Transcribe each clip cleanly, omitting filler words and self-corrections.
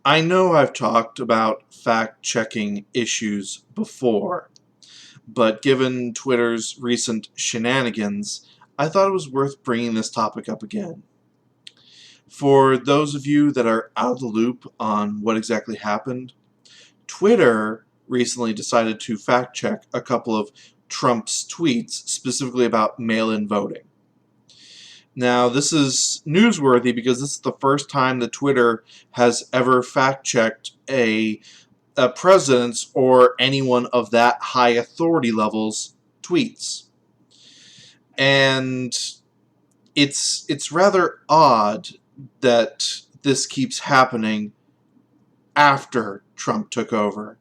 I know I've talked about fact-checking issues before, but given Twitter's recent shenanigans, I thought it was worth bringing this topic up again. For those of you that are out of the loop on what exactly happened, Twitter recently decided to fact-check a couple of Trump's tweets, specifically about mail-in voting. Now, this is newsworthy because this is the first time that Twitter has ever fact-checked a president's or anyone of that high authority level's tweets. And it's rather odd that this keeps happening after Trump took over.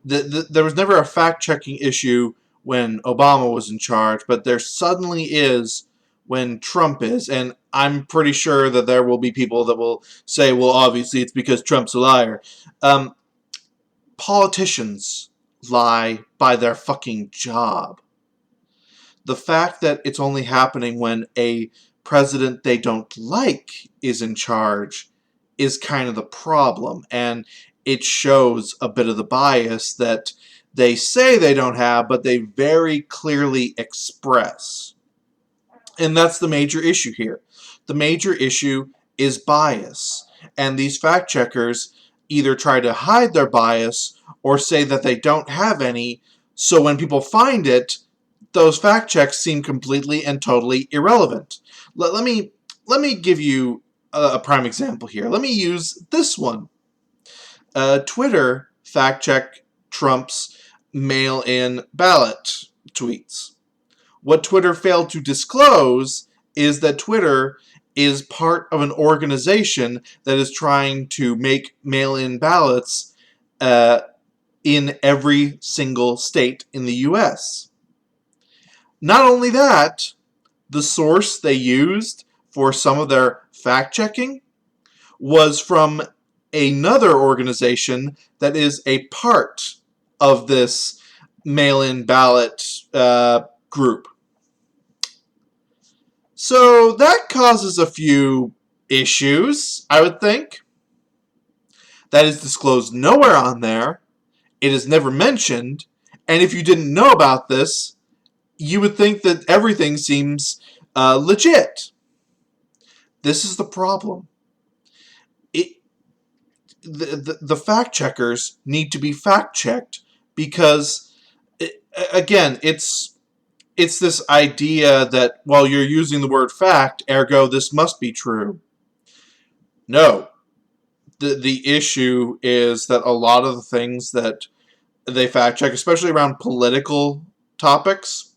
There was never a fact-checking issue when Obama was in charge, but there suddenly is when Trump is, and I'm pretty sure that there will be people that will say, well, obviously it's because Trump's a liar. Politicians lie by their fucking job. The fact that it's only happening when a president they don't like is in charge is kind of the problem, and it shows a bit of the bias that they say they don't have, but they very clearly express. And that's the major issue here. The major issue is bias. And these fact checkers either try to hide their bias or say that they don't have any, so when people find it, those fact checks seem completely and totally irrelevant. Let me give you a prime example here. Let me use this one. Twitter fact checked Trump's mail-in ballot tweets. What Twitter failed to disclose is that Twitter is part of an organization that is trying to make mail-in ballots in every single state in the U.S. Not only that, the source they used for some of their fact-checking was from another organization that is a part of this mail-in ballot group. So that causes a few issues, I would think. That is disclosed nowhere on there. It is never mentioned. And if you didn't know about this, you would think that everything seems legit. This is the problem. The fact checkers need to be fact checked because, again, it's this idea that, well, you're using the word fact, ergo this must be true. No. The issue is that a lot of the things that they fact check, especially around political topics,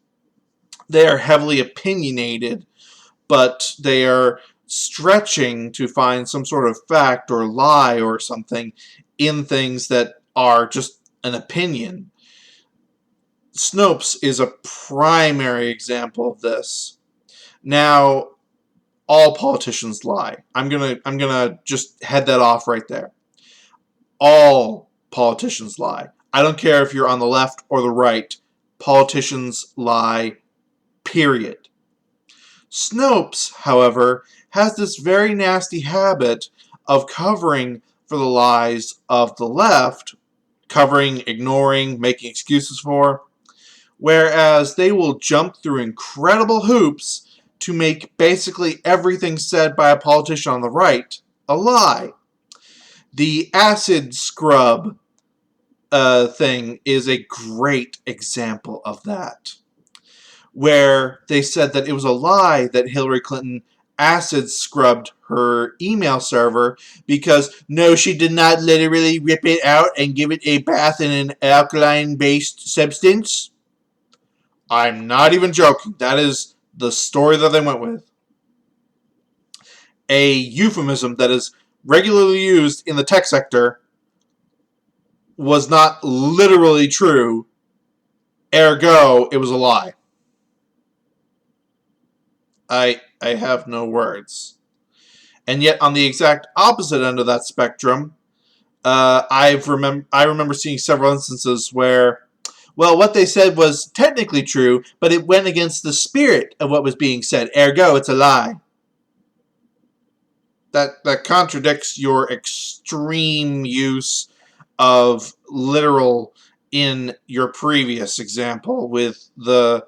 they are heavily opinionated, but they are stretching to find some sort of fact or lie or something in things that are just an opinion. Snopes is a primary example of this. Now, all politicians lie. I'm gonna just head that off right there. All politicians lie. I don't care if you're on the left or the right. Politicians lie, period. Snopes, however, has this very nasty habit of covering for the lies of the left, covering, ignoring, making excuses for, whereas they will jump through incredible hoops to make basically everything said by a politician on the right a lie. The acid scrub thing is a great example of that, where they said that it was a lie that Hillary Clinton acid scrubbed her email server because, no, she did not literally rip it out and give it a bath in an alkaline-based substance. I'm not even joking. That is the story that they went with. A euphemism that is regularly used in the tech sector was not literally true, ergo, it was a lie. I have no words. And yet, on the exact opposite end of that spectrum, I remember seeing several instances where, well, what they said was technically true, but it went against the spirit of what was being said. Ergo, it's a lie. that contradicts your extreme use of literal in your previous example with the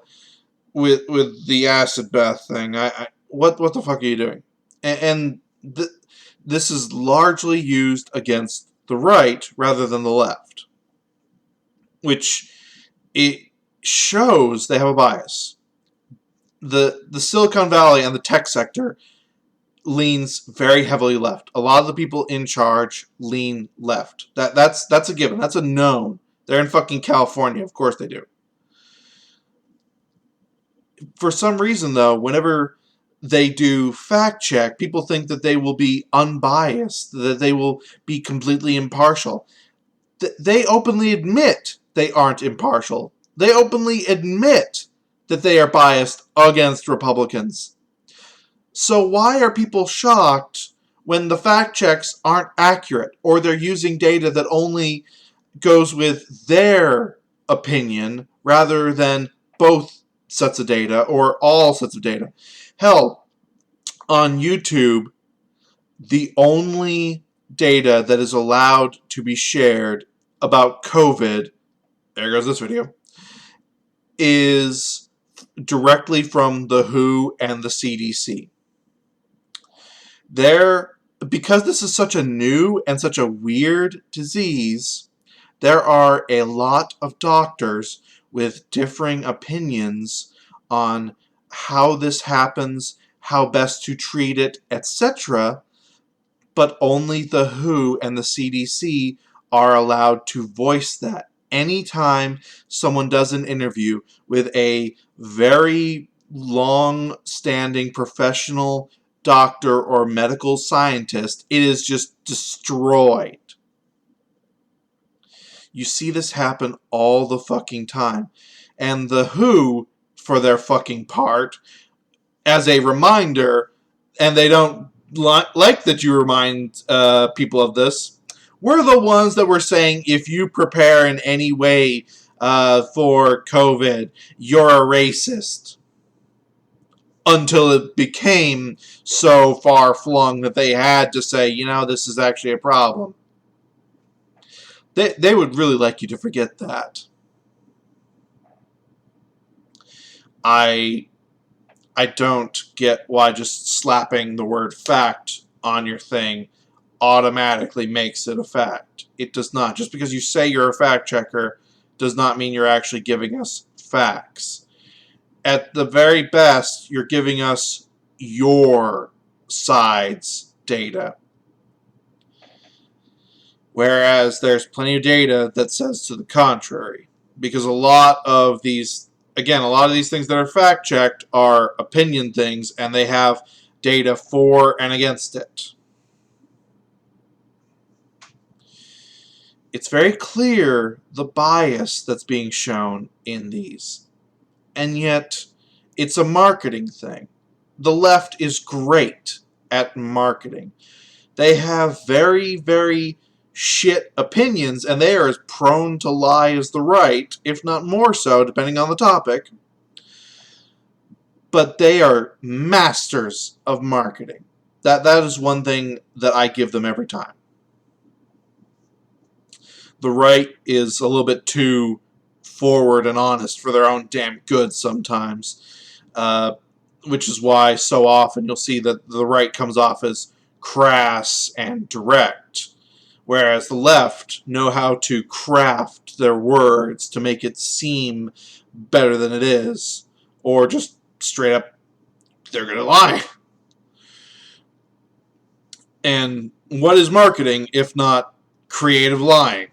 acid bath thing. What the fuck are you doing? And this is largely used against the right rather than the left, which it shows they have a bias. The Silicon Valley and the tech sector leans very heavily left. A lot of the people in charge lean left. That's a given. That's a known. They're in fucking California. Of course they do. For some reason, though, whenever they do fact check, people think that they will be unbiased, that they will be completely impartial. They openly admit they aren't impartial. They openly admit that they are biased against Republicans. So why are people shocked when the fact checks aren't accurate, or they're using data that only goes with their opinion rather than both sets of data or all sets of data? Hell, on YouTube, the only data that is allowed to be shared about COVID, there goes this video, is directly from the WHO and the CDC. Because this is such a new and such a weird disease, there are a lot of doctors with differing opinions on how this happens, how best to treat it, etc., but only the WHO and the CDC are allowed to voice that. Anytime someone does an interview with a very long-standing professional doctor or medical scientist, it is just destroyed. You see this happen all the fucking time. And the WHO, for their fucking part, as a reminder, and they don't like that you remind people of this, we're the ones that were saying if you prepare in any way for COVID, you're a racist. Until it became so far-flung that they had to say, this is actually a problem. They would really like you to forget that. I don't get why just slapping the word fact on your thing automatically makes it a fact. It does not. Just because you say you're a fact checker does not mean you're actually giving us facts. At the very best, you're giving us your side's data. Whereas there's plenty of data that says to the contrary. Because a lot of these things that are fact-checked are opinion things, and they have data for and against it. It's very clear the bias that's being shown in these. And yet, it's a marketing thing. The left is great at marketing. They have very, very shit opinions, and they are as prone to lie as the right, if not more so, depending on the topic. But they are masters of marketing. That is one thing that I give them every time. The right is a little bit too forward and honest for their own damn good sometimes, which is why so often you'll see that the right comes off as crass and direct, whereas the left know how to craft their words to make it seem better than it is, or just straight up, they're gonna lie. And what is marketing if not creative lying?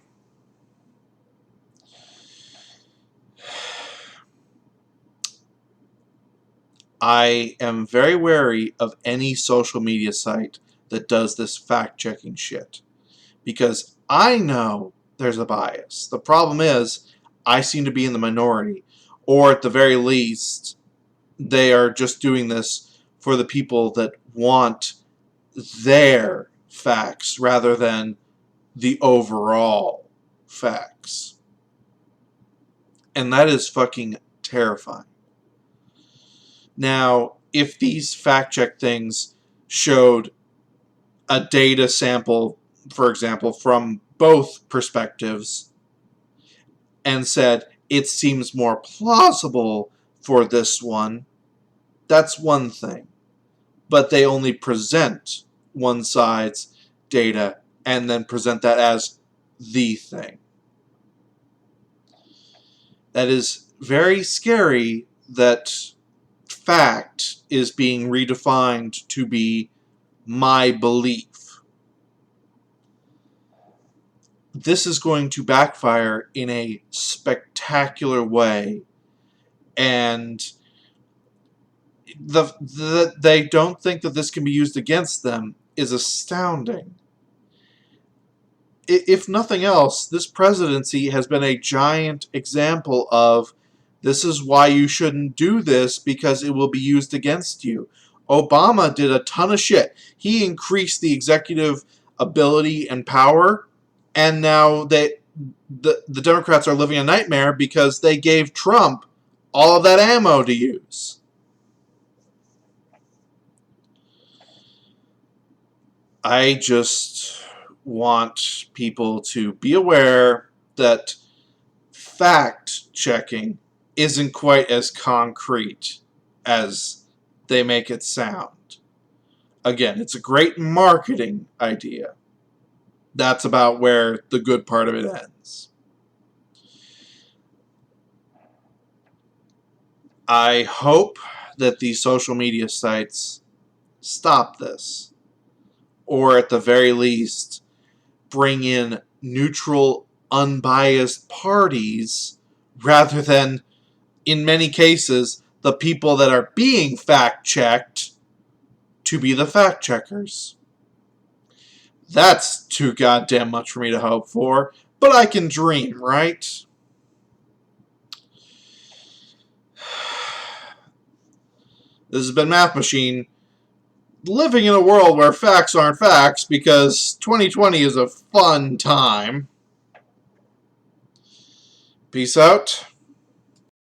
I am very wary of any social media site that does this fact-checking shit. Because I know there's a bias. The problem is, I seem to be in the minority. Or at the very least, they are just doing this for the people that want their facts rather than the overall facts. And that is fucking terrifying. Now, if these fact check things showed a data sample, for example, from both perspectives and said, it seems more plausible for this one, that's one thing. But they only present one side's data and then present that as the thing. That is very scary that fact is being redefined to be my belief. This is going to backfire in a spectacular way, and they don't think that this can be used against them is astounding. If nothing else, this presidency has been a giant example of this is why you shouldn't do this because it will be used against you. Obama did a ton of shit. He increased the executive ability and power, and now the Democrats are living a nightmare because they gave Trump all of that ammo to use. I just want people to be aware that fact checking isn't quite as concrete as they make it sound. Again, it's a great marketing idea. That's about where the good part of it ends. I hope that these social media sites stop this, or at the very least, bring in neutral, unbiased parties rather than, in many cases, the people that are being fact-checked to be the fact-checkers. That's too goddamn much for me to hope for, but I can dream, right? This has been Math Machine, living in a world where facts aren't facts because 2020 is a fun time. Peace out.